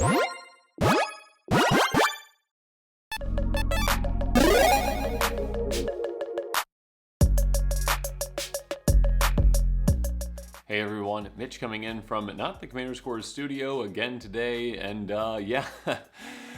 Hey everyone, Mitch coming in from not the Commander Scores studio again today, and yeah,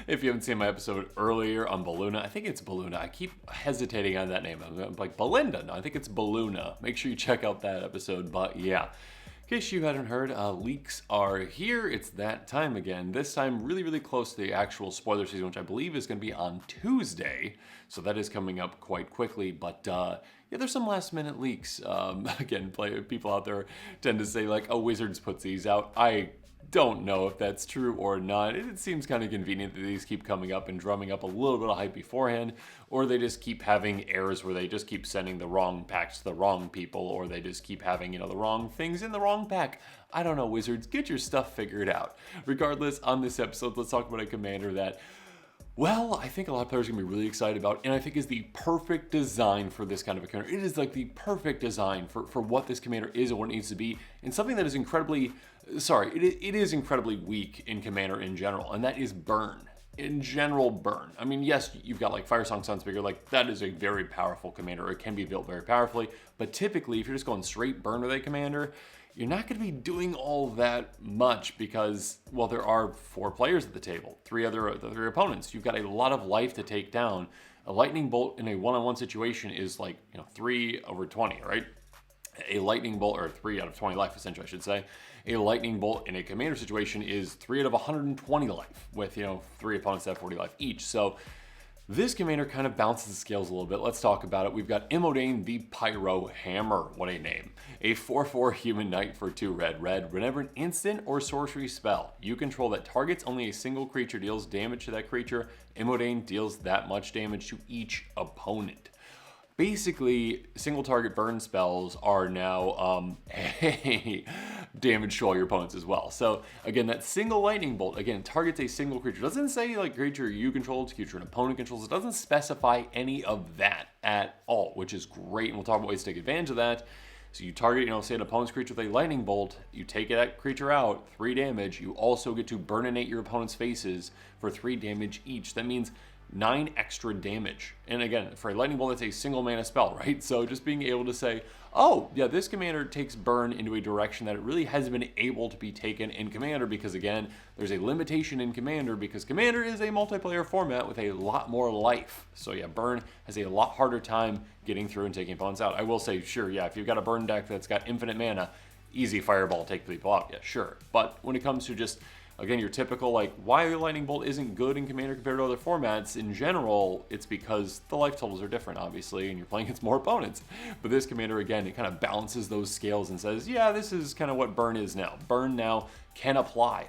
if you haven't seen my episode earlier on Balloona, I think it's Balloona, I keep hesitating on that name, I'm like Belinda, no, I think it's Balloona, make sure you check out that episode, but yeah. In case you hadn't heard, leaks are here. It's that time again. This time really close to the actual spoiler season, which I believe is going to be on Tuesday. So that is coming up quite quickly. But yeah, there's some last minute leaks. Again, people out there tend to say like, oh, Wizards puts these out. I don't know if that's true or not. It seems kind of convenient that these keep coming up and drumming up a little bit of hype beforehand, or they just keep having errors where they just keep sending the wrong packs to the wrong people, or they just keep having, the wrong things in the wrong pack. I don't know, Wizards, get your stuff figured out. Regardless, on this episode, let's talk about a commander that, well, I think a lot of players are going to be really excited about, and I think is the perfect design for this kind of a commander. It is like the perfect design for what this commander is and what it needs to be, and something that is incredibly, it is incredibly weak in commander in general, and that is burn. In general, burn. I mean, yes, you've got like Firesong Sunspeaker, like that is a very powerful commander. It can be built very powerfully, but typically if you're just going straight burn with a commander, you're not going to be doing all that much because, well, there are 4 players at the table, 3 opponents. You've got a lot of life to take down. A lightning bolt in a one-on-one situation is like, 3 over 20, right? A lightning bolt, or 3 out of 20 life, essentially, I should say. A lightning bolt in a commander situation is 3 out of 120 life, with, 3 opponents that have 40 life each. So this commander kind of bounces the scales a little bit. Let's talk about it. We've got Imodane the Pyrohammer. What a name. A 4/4 human knight for 2 red. Whenever an instant or sorcery spell you control that targets only a single creature deals damage to that creature, Imodane deals that much damage to each opponent. Basically, single target burn spells are now damage to all your opponents as well. So again, that single lightning bolt, again, targets a single creature. It doesn't say like creature you control, it's creature an opponent controls. It doesn't specify any of that at all, which is great. And we'll talk about ways to take advantage of that. So you target, say an opponent's creature with a lightning bolt, you take that creature out, 3 damage. You also get to burninate your opponent's faces for 3 damage each. That means 9 extra damage. And again, for a lightning bolt, that's a single mana spell, right? So just being able to say, oh, yeah, this commander takes burn into a direction that it really hasn't been able to be taken in commander, because again, there's a limitation in commander because commander is a multiplayer format with a lot more life. So yeah, burn has a lot harder time getting through and taking opponents out. I will say, sure, yeah, if you've got a burn deck that's got infinite mana, easy fireball, take people out, yeah, sure. But when it comes to just, again, your typical, like, why the Lightning Bolt isn't good in Commander compared to other formats, in general, it's because the life totals are different, obviously, and you're playing against more opponents. But this Commander, again, it kind of balances those scales and says, yeah, this is kind of what Burn is now. Burn now can apply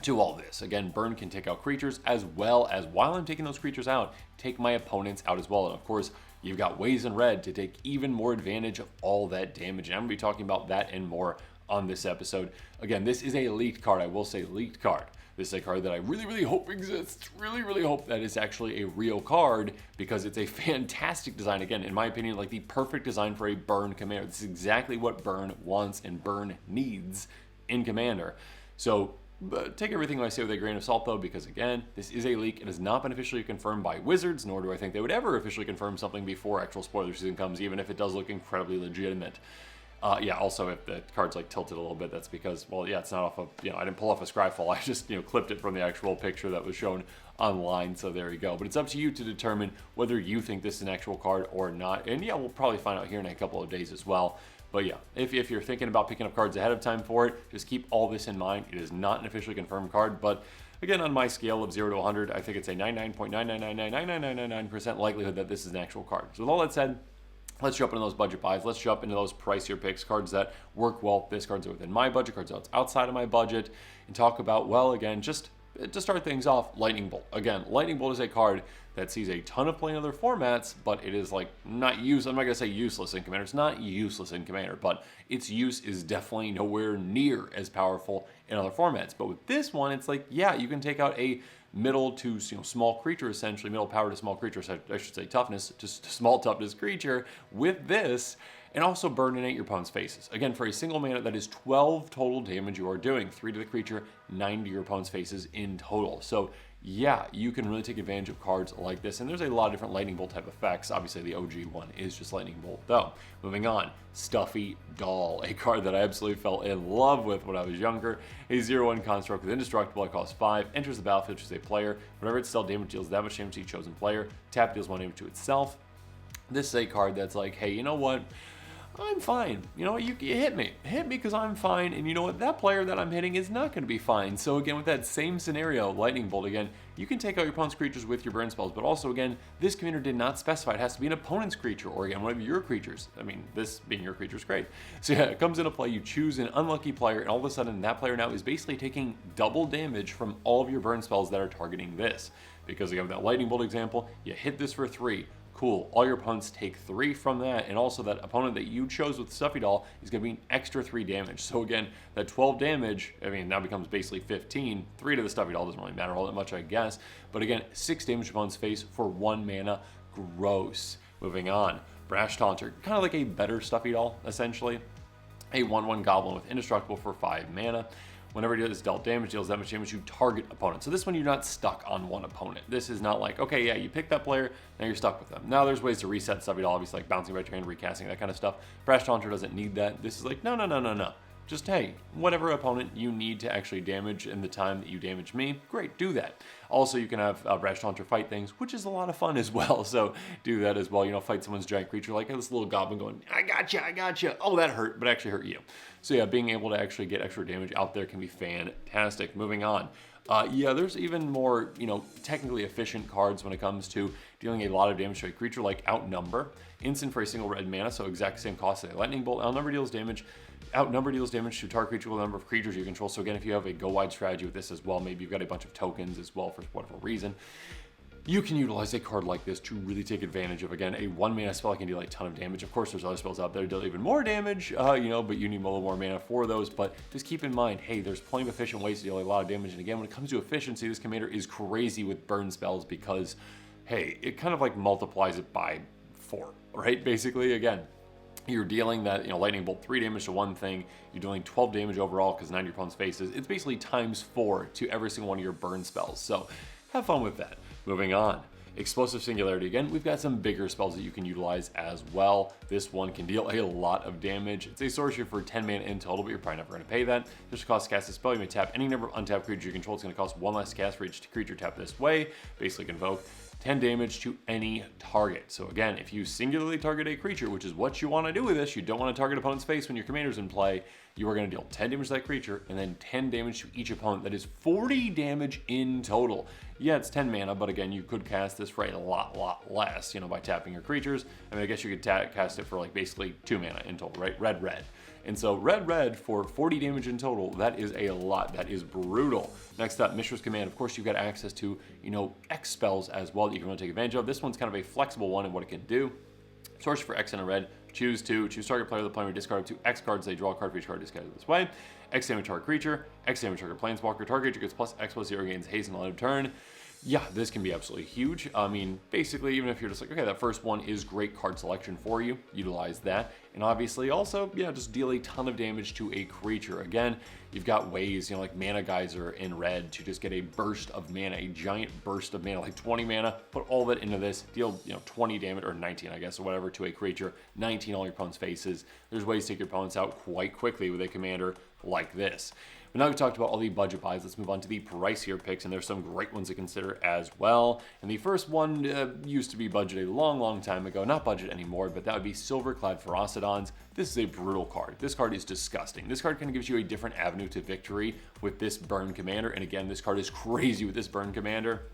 to all this. Again, Burn can take out creatures, as well as, while I'm taking those creatures out, take my opponents out as well. And of course, you've got ways in red to take even more advantage of all that damage. And I'm going to be talking about that and more on this episode. Again, this is a leaked card. I will say leaked card. This is a card that I really hope exists. Really hope that it's actually a real card, because it's a fantastic design. Again, in my opinion, like the perfect design for a burn commander. This is exactly what burn wants and burn needs in commander. So take everything I say with a grain of salt, though, because again, this is a leak. It has not been officially confirmed by Wizards, nor do I think they would ever officially confirm something before actual spoiler season comes, even if it does look incredibly legitimate. Yeah, also if the card's like tilted a little bit, that's because, well, yeah, it's not off of, I didn't pull off a Scryfall. I just, clipped it from the actual picture that was shown online, so there you go. But it's up to you to determine whether you think this is an actual card or not. And yeah, we'll probably find out here in a couple of days as well. But yeah, if you're thinking about picking up cards ahead of time for it, just keep all this in mind. It is not an officially confirmed card, but again, on my scale of 0 to 100, I think it's a 99.9999999% likelihood that this is an actual card. So with all that said, let's jump into those budget buys. Let's jump into those pricier picks, cards that work well. This cards are within my budget, cards that's outside of my budget, and talk about, well, again, just to start things off, Lightning Bolt. Again, Lightning Bolt is a card that sees a ton of play in other formats, but it is like not used. I'm not gonna say useless in Commander. It's not useless in Commander, but its use is definitely nowhere near as powerful in other formats. But with this one, it's like, yeah, you can take out a middle to small creature, essentially middle power to small creature, so I should say toughness to small toughness creature with this, and also burninate your opponent's faces. Again, for a single mana, that is 12 total damage you are doing. 3 to the creature, 9 to your opponent's faces in total. So yeah, you can really take advantage of cards like this, and there's a lot of different lightning bolt type effects. Obviously, the OG one is just lightning bolt, though. Moving on, Stuffy Doll, a card that I absolutely fell in love with when I was younger. A 0/1 construct with indestructible, it costs 5, enters the battlefield, chooses a player. Whenever its dealt damage, deals that much damage to each chosen player. Tap, deals 1 damage to itself. This is a card that's like, hey, you know what? I'm fine. You know what? You hit me. Hit me because I'm fine. And you know what? That player that I'm hitting is not going to be fine. So again, with that same scenario, Lightning Bolt again, you can take out your opponent's creatures with your burn spells. But also, again, this commander did not specify it has to be an opponent's creature or, again, one of your creatures. I mean, this being your creature is great. So yeah, it comes into play. You choose an unlucky player, and all of a sudden, that player now is basically taking double damage from all of your burn spells that are targeting this. Because again, with that Lightning Bolt example, you hit this for 3. Cool, all your opponents take 3 from that, and also that opponent that you chose with Stuffy Doll is going to be an extra 3 damage. So again, that 12 damage, I mean, now becomes basically 15. 3 to the Stuffy Doll doesn't really matter all that much, I guess. But again, 6 damage to opponent's face for 1 mana. Gross. Moving on, Brash Taunter, kind of like a better Stuffy Doll, essentially. A 1/1 Goblin with indestructible for 5 mana. Whenever it is dealt damage, deals that much damage to target opponent. So this one, you're not stuck on one opponent. This is not like, okay, yeah, you picked that player, now you're stuck with them. Now there's ways to reset Stuffy Doll, obviously, like bouncing back to your hand, recasting, that kind of stuff. Brash Taunter doesn't need that. This is like, no. Just, hey, whatever opponent you need to actually damage in the time that you damage me, great, do that. Also, you can have Brash Taunter fight things, which is a lot of fun as well, so do that as well. You know, fight someone's giant creature, like this little goblin going, I gotcha. Oh, that hurt, but actually hurt you. So yeah, being able to actually get extra damage out there can be fantastic. Moving on. Yeah, there's even more, you know, technically efficient cards when it comes to dealing a lot of damage to a creature, like Outnumber. Instant for a single red mana, so exact same cost as a Lightning Bolt. Outnumber deals damage to a target creature with a number of creatures you control. So again, if you have a go-wide strategy with this as well, maybe you've got a bunch of tokens as well for whatever reason, you can utilize a card like this to really take advantage of, again, a 1 mana spell that can deal a ton of damage. Of course, there's other spells out there that deal even more damage, you know, but you need a little more mana for those. But just keep in mind, hey, there's plenty of efficient ways to deal a lot of damage. And again, when it comes to efficiency, this commander is crazy with burn spells because, hey, it kind of like multiplies it by 4, right? Basically, again, you're dealing that, you know, Lightning Bolt 3 damage to one thing, you're dealing 12 damage overall because 9 of your opponent's faces. It's basically times 4 to every single one of your burn spells. So have fun with that. Moving on. Explosive Singularity. Again, we've got some bigger spells that you can utilize as well. This one can deal a lot of damage. It's a sorcery for 10 mana in total, but you're probably never going to pay that. Just to cost cast a spell, you may tap any number of untapped creatures you control. It's going to cost 1 less cast for each creature tapped this way. Basically convoke 10 damage to any target. So again, if you singularly target a creature, which is what you want to do with this, you don't want to target opponent's face when your commander's in play, you are going to deal 10 damage to that creature and then 10 damage to each opponent. That is 40 damage in total. Yeah, it's 10 mana, but again, you could cast this for a lot less, you know, by tapping your creatures. I mean, I guess you could cast it for like basically 2 mana in total, right? Red. And so red for 40 damage in total, that is a lot. That is brutal. Next up, Mishra's Command. Of course, you've got access to, you know, X spells as well that you can really take advantage of. This one's kind of a flexible one in what it can do. Source for X and a red. Choose target player of the player, discard up to X cards. They draw a card for each card discarded this way. X damage target creature. X damage target planeswalker. Target creature gets plus X plus 0, gains haste and end of turn. Yeah, this can be absolutely huge. I mean, basically, even if you're just like, okay, that first one is great card selection for you, utilize that. And obviously also, yeah, just deal a ton of damage to a creature. Again, you've got ways, you know, like Mana Geyser in red to just get a burst of mana, a giant burst of mana, like 20 mana, put all that into this, deal, you know, 20 damage, or 19, I guess, or whatever, to a creature, 19 all your opponent's faces. There's ways to take your opponents out quite quickly with a commander like this. But now we've talked about all the budget buys, let's move on to the pricier picks, and there's some great ones to consider as well. And the first one used to be budget a long time ago, not budget anymore, but that would be Silverclad Ferocidons. This is a brutal card. This card is disgusting. This card kind of gives you a different avenue to victory with this burn commander, and again, this card is crazy with this burn commander.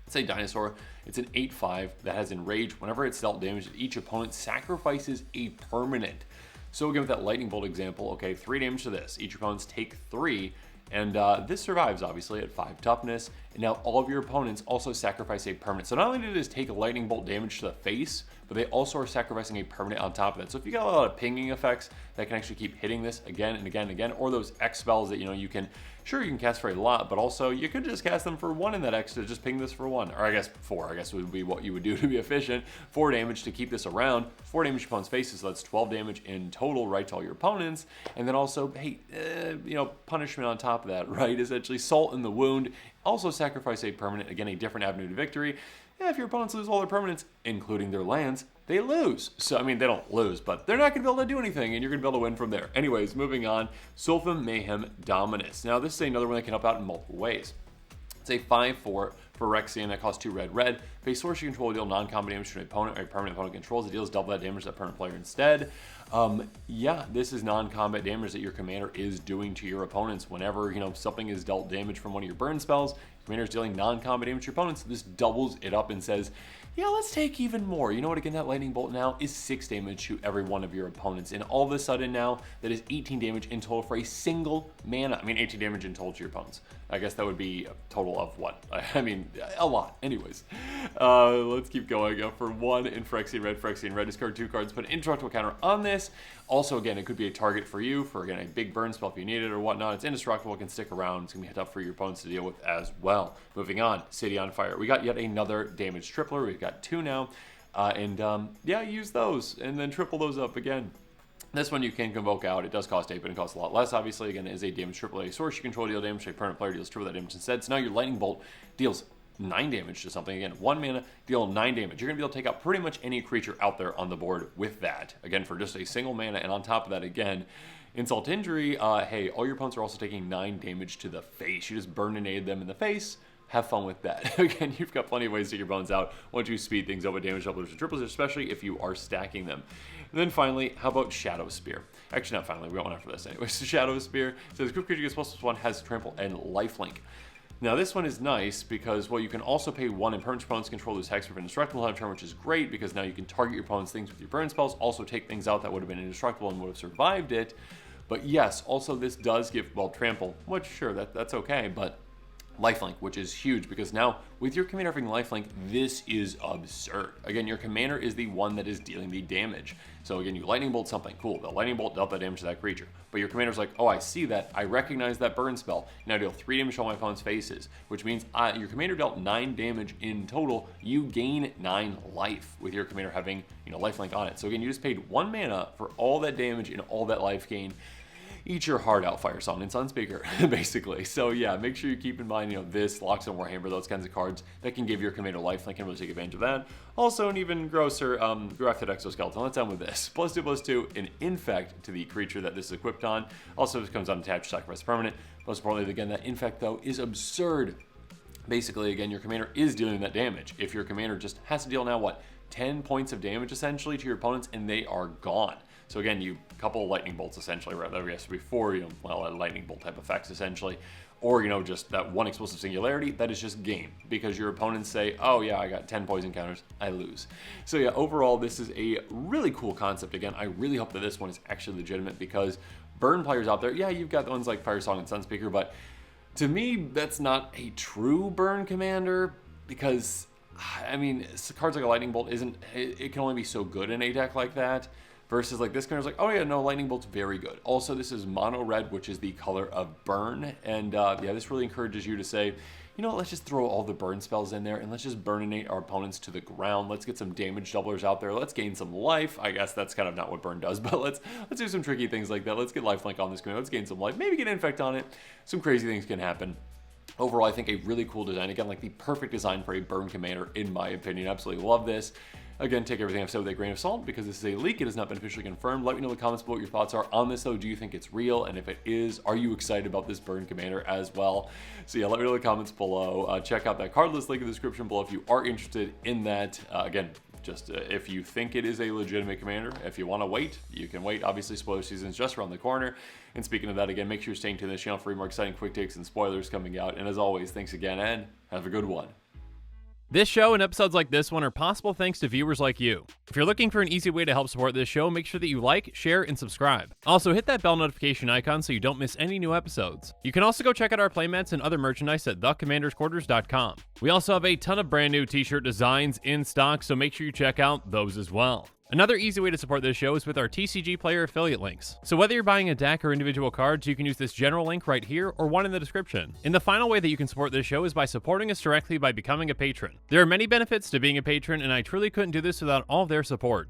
It's a dinosaur. It's an 8/5 that has Enrage. Whenever it's dealt damage, each opponent sacrifices a permanent. So again, with that Lightning Bolt example, okay, 3 damage to this. Each opponents take 3, and this survives, obviously, at 5 toughness. And now all of your opponents also sacrifice a permanent. So not only did this take a Lightning Bolt damage to the face, but they also are sacrificing a permanent on top of that. So if you got a lot of pinging effects that can actually keep hitting this again and again and again, or those X spells that, you know, you can Sure, you can cast for a lot, but also you could just cast them for 1 in that X to just ping this for 1. Or I guess 4, I guess would be what you would do to be efficient. 4 damage to keep this around, 4 damage to opponent's faces, so that's 12 damage in total, right, to all your opponents. And then also, hey, punishment on top of that, right? Essentially, salt in the wound. Also sacrifice a permanent, again, a different avenue to victory. If your opponents lose all their permanents, including their lands, they lose. So, I mean, they don't lose, but they're not going to be able to do anything, and you're going to be able to win from there. Anyways, moving on, Sulfim Mayhem Dominus. Now, this is another one that can help out in multiple ways. It's a 5/4 for Phyrexian that costs 2 red. Face source you control deal non-combat damage to an opponent or a permanent opponent controls. It deals double that damage to that permanent player instead. Yeah, this is non-combat damage that your commander is doing to your opponents. Whenever, something is dealt damage from one of your burn spells, your commander is dealing non-combat damage to your opponents. This doubles it up and says, yeah, let's take even more. You know what, again, that lightning bolt now is 6 damage to every one of your opponents. And all of a sudden now, that is 18 damage in total for a single mana. I mean, 18 damage in total to your opponents. I guess that would be a total of what? I mean, a lot. Anyways, let's keep going. For 1 in Phyrexian Red, discard 2 cards, put an indestructible counter on this. Also, again, it could be a target for you for, again, a big burn spell if you need it or whatnot. It's indestructible, it can stick around. It's going to be tough for your opponents to deal with as well. Moving on, City on Fire. We got yet another damage tripler. We've got 2 now. Yeah, use those and then triple those up again. This one you can convoke out. It does cost 8, but it costs a lot less, obviously. Again, it is a damage triple. A source you control deal damage to a permanent player deals triple that damage instead. So now your Lightning Bolt deals 9 damage to something. Again, 1 mana, deal 9 damage. You're going to be able to take out pretty much any creature out there on the board with that. Again, for just a single mana. And on top of that, again, insult to injury. Hey, all your opponents are also taking 9 damage to the face. You just burn and aid them in the face. Have fun with that. Again, you've got plenty of ways to get your bones out once you speed things up with damage doublers and triples, especially if you are stacking them. And then finally, how about Shadow Spear? Actually, not finally. We got one after this anyway. So Shadow Spear says, group creature gets +1, has trample and lifelink. Now, this one is nice because, well, you can also pay 1 and permanent opponents control lose hex for indestructible on turn, which is great because now you can target your opponent's things with your burn spells, also take things out that would have been indestructible and would have survived it. But yes, also this does give, well, trample, which sure, that's okay, but lifelink, which is huge because now with your commander having lifelink, this is absurd. Again, your commander is the one that is dealing the damage. So again, you lightning bolt something, cool. The lightning bolt dealt that damage to that creature. But your commander's like, oh, I see that. I recognize that burn spell. Now deal 3 damage to all my opponent's faces, which means your commander dealt 9 damage in total. You gain 9 life with your commander having, lifelink on it. So again, you just paid 1 mana for all that damage and all that life gain. Eat your heart out, Fire Song and Sunspeaker, basically. So yeah, make sure you keep in mind, this, Locks on Warhammer, those kinds of cards that can give your commander lifelink and really take advantage of that. Also, an even grosser, Grafted Exoskeleton. Let's end with this. +2/+2, an Infect to the creature that this is equipped on. Also, this comes unattached, sacrifice permanent. Most importantly, again, that Infect, though, is absurd. Basically, again, your commander is dealing that damage. If your commander just has to deal now, 10 points of damage, essentially, to your opponents, and they are gone. So again, you couple lightning bolts essentially, right? That has to be 4, a lightning bolt type effects essentially, or just that 1 explosive singularity. That is just game because your opponents say, oh yeah, I got 10 poison counters, I lose. So yeah, overall, this is a really cool concept. Again, I really hope that this one is actually legitimate because burn players out there, yeah, you've got the ones like Fire Song and Sunspeaker, but to me, that's not a true burn commander because, I mean, cards like a lightning bolt it can only be so good in a deck like that. Versus like this commander's like, oh yeah, no, Lightning Bolt's very good. Also, this is mono red, which is the color of burn. And yeah, this really encourages you to say, let's just throw all the burn spells in there and let's just burninate our opponents to the ground. Let's get some damage doublers out there. Let's gain some life. I guess that's kind of not what burn does, but let's do some tricky things like that. Let's get lifelink on this commander. Let's gain some life. Maybe get infect on it. Some crazy things can happen. Overall, I think a really cool design. Again, like the perfect design for a burn commander, in my opinion. Absolutely love this. Again, take everything I've said with a grain of salt because this is a leak. It has not been officially confirmed. Let me know in the comments below what your thoughts are on this, though. Do you think it's real? And if it is, are you excited about this burn commander as well? So yeah, let me know in the comments below. Check out that card list link in the description below if you are interested in that. Again, just if you think it is a legitimate commander. If you want to wait, you can wait. Obviously, spoiler season is just around the corner. And speaking of that, again, make sure you're staying tuned to this channel for more exciting quick takes and spoilers coming out. And as always, thanks again and have a good one. This show and episodes like this one are possible thanks to viewers like you. If you're looking for an easy way to help support this show, make sure that you like, share, and subscribe. Also, hit that bell notification icon so you don't miss any new episodes. You can also go check out our playmats and other merchandise at thecommandersquarters.com. We also have a ton of brand new t-shirt designs in stock, so make sure you check out those as well. Another easy way to support this show is with our TCG Player affiliate links. So whether you're buying a deck or individual cards, you can use this general link right here or one in the description. And the final way that you can support this show is by supporting us directly by becoming a patron. There are many benefits to being a patron, and I truly couldn't do this without all of their support.